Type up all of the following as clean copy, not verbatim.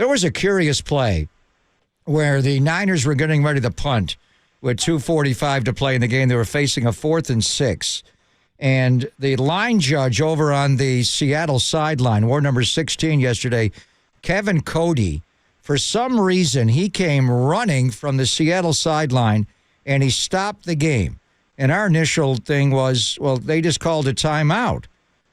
There was a curious play where the Niners were getting ready to punt with 2:45 to play in the game. They were facing a 4th and 6. And the line judge over on the Seattle sideline, ward number 16 yesterday, Kevin Cody, for some reason, he came running from the Seattle sideline and he stopped the game. And our initial thing was, well, they just called a timeout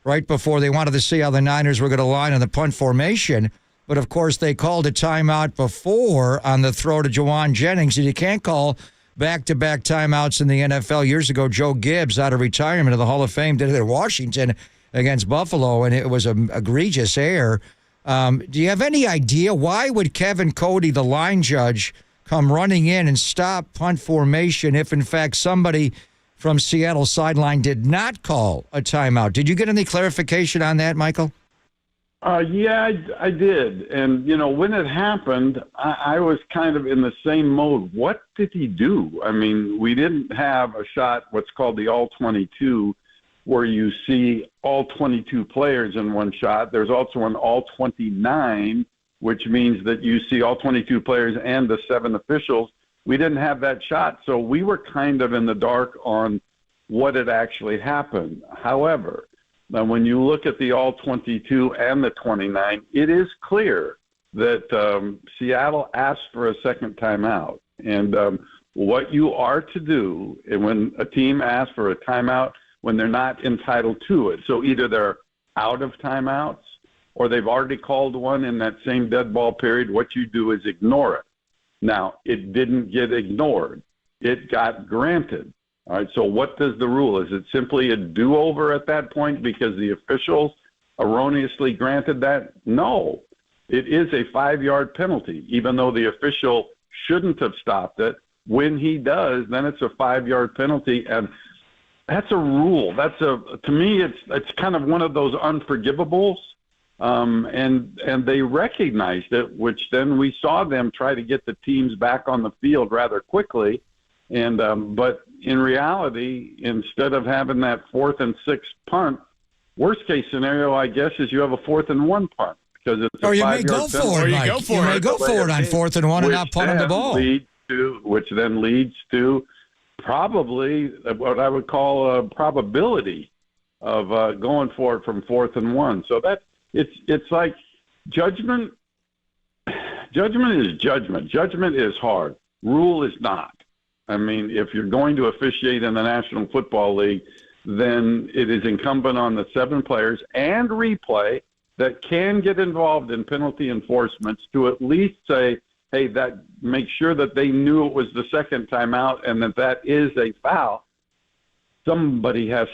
right before they wanted to see how the Niners were going to line in the punt formation. But, of course, they called a timeout before on the throw to Jawan Jennings, and you can't call back-to-back timeouts in the NFL. Years ago, Joe Gibbs, out of retirement of the Hall of Fame, did it in Washington against Buffalo, and it was an egregious error. Do you have any idea why would Kevin Cody, the line judge, come running in and stop punt formation if, in fact, somebody from Seattle sideline did not call a timeout? Did you get any clarification on that, Michael? Yeah, I did. And, when it happened, I was kind of in the same mode. What did he do? I mean, we didn't have a shot, what's called the all-22, where you see all 22 players in one shot. There's also an all-29, which means that you see all 22 players and the 7 officials. We didn't have that shot, so we were kind of in the dark on what had actually happened. However, now, when you look at the all-22 and the 29, it is clear that Seattle asked for a second timeout. And what you are to do when a team asks for a timeout when they're not entitled to it, so either they're out of timeouts or they've already called one in that same dead ball period, what you do is ignore it. Now, it didn't get ignored. It got granted. All right, so what does the rule? Is it simply a do-over at that point because the officials erroneously granted that? No. It is a 5-yard penalty, even though the official shouldn't have stopped it. When he does, then it's a 5-yard penalty, and that's a rule. To me, it's kind of one of those unforgivables, and they recognized it, which then we saw them try to get the teams back on the field rather quickly. And but in reality, instead of having that 4th and 6 punt, worst case scenario, I guess, is you have a 4th and 1 punt because it's a 5-yard penalty. You may go for it on 4th and 1 and not punt on the ball. Which then leads to probably what I would call a probability of going for it from 4th and 1. So that it's like judgment. Judgment is judgment. Judgment is hard. Rule is not. I mean, if you're going to officiate in the National Football League, then it is incumbent on the 7 players and replay that can get involved in penalty enforcements to at least say, hey, that make sure that they knew it was the second timeout and that is a foul. Somebody has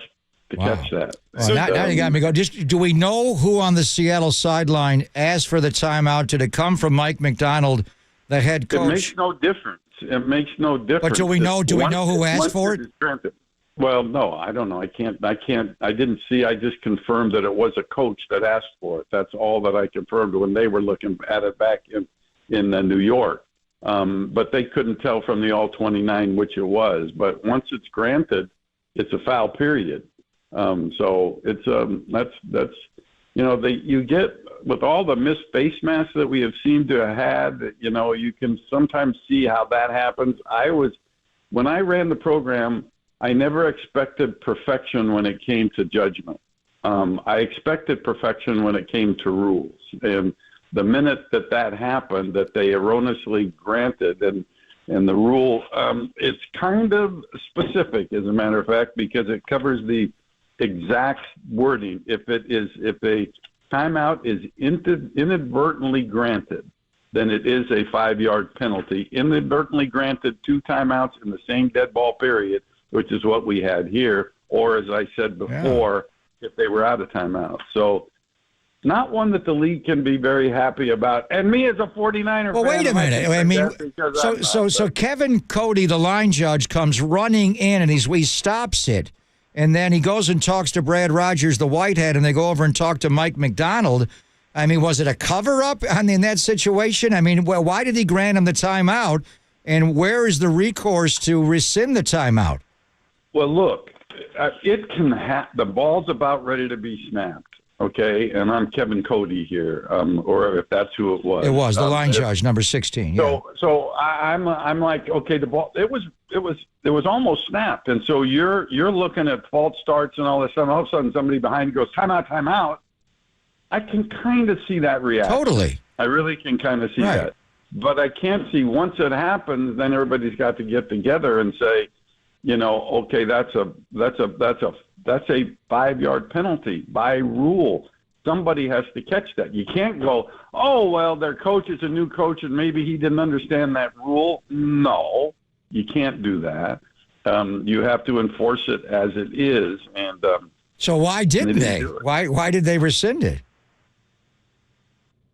to catch that. Well, now you got me go. Do we know who on the Seattle sideline asked for the timeout? Did it come from Mike McDonald, the head coach? It makes no difference. It makes no difference. But do we know who asked for it? Well, no, I don't know. I didn't see. I just confirmed that it was a coach that asked for it. That's all that I confirmed when they were looking at it back in New York. But they couldn't tell from the all-29 which it was. But once it's granted, it's a foul, period. So it's that's you get with all the missed face masks that we have seemed to have had, you can sometimes see how that happens. When I ran the program, I never expected perfection when it came to judgment. I expected perfection when it came to rules. And the minute that happened, that they erroneously granted, and the rule, it's kind of specific, as a matter of fact, because it covers the exact wording. If a timeout is inadvertently granted, then it is a 5-yard penalty. Inadvertently granted 2 timeouts in the same dead ball period, which is what we had here, or as I said before, if they were out of timeout. So not one that the league can be very happy about. And me as a 49er well, fan, wait a minute. I mean, so Kevin Cody, the line judge, comes running in and he stops it. And then he goes and talks to Brad Rogers, the whitehead, and they go over and talk to Mike McDonald. I mean, was it a cover-up in that situation? I mean, why did he grant him the timeout? And where is the recourse to rescind the timeout? Well, look, it can the ball's about ready to be snapped. okay, and I'm Kevin Cody here, or if that's who it was. It was the line judge, number 16. Yeah. So I'm like, okay, the ball. It was almost snapped, and so you're looking at false starts and all this stuff. And all of a sudden, somebody behind you goes timeout, timeout. I can kind of see that reaction. Totally. I really can kind of see that, but I can't see once it happens. Then everybody's got to get together and say, okay, that's a 5-yard penalty by rule. Somebody has to catch that. You can't go, oh, well, their coach is a new coach and maybe he didn't understand that rule. No, you can't do that. You have to enforce it as it is. And so why didn't they? Why did they rescind it?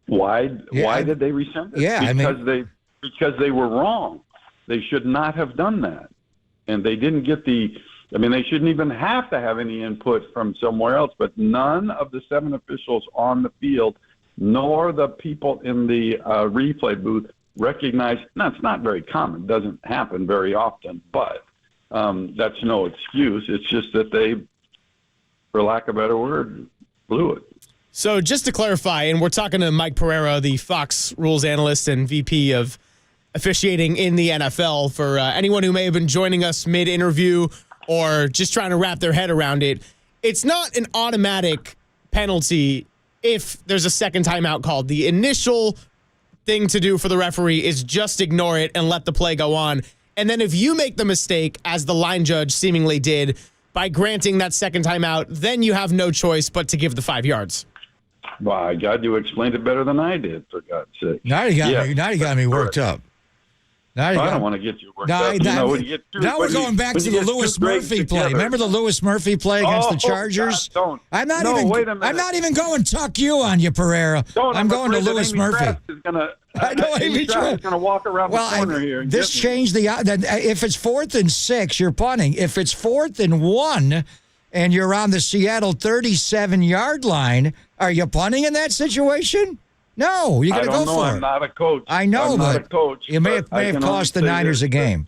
Why did they rescind it? Yeah, because they were wrong. They should not have done that. And they didn't get they shouldn't even have to have any input from somewhere else, but none of the 7 officials on the field, nor the people in the replay booth recognized. Now, it's not very common. It doesn't happen very often, but that's no excuse. It's just that they, for lack of a better word, blew it. So just to clarify, and we're talking to Mike Pereira, the Fox rules analyst and VP of officiating in the NFL, for anyone who may have been joining us mid-interview or just trying to wrap their head around it. It's not an automatic penalty if there's a second timeout called. The initial thing to do for the referee is just ignore it and let the play go on. And then if you make the mistake, as the line judge seemingly did, by granting that second timeout, then you have no choice but to give the 5 yards. By God, you explained it better than I did, for God's sake. Now you got me worked up. I don't want to get you worked up. Now we're going back to the Lewis Murphy play. Remember the Lewis Murphy play against the Chargers? God, I'm not even going to tuck you on you, Pereira. I'm going to Lewis Murphy. I know Amy Trask is going to walk around the corner here. This changed if it's 4th and 6, you're punting. If it's 4th and 1 and you're on the Seattle 37-yard line, are you punting in that situation? No, you got to go for it. I'm not a coach. I know, I'm not a coach, it may have cost the Niners a game.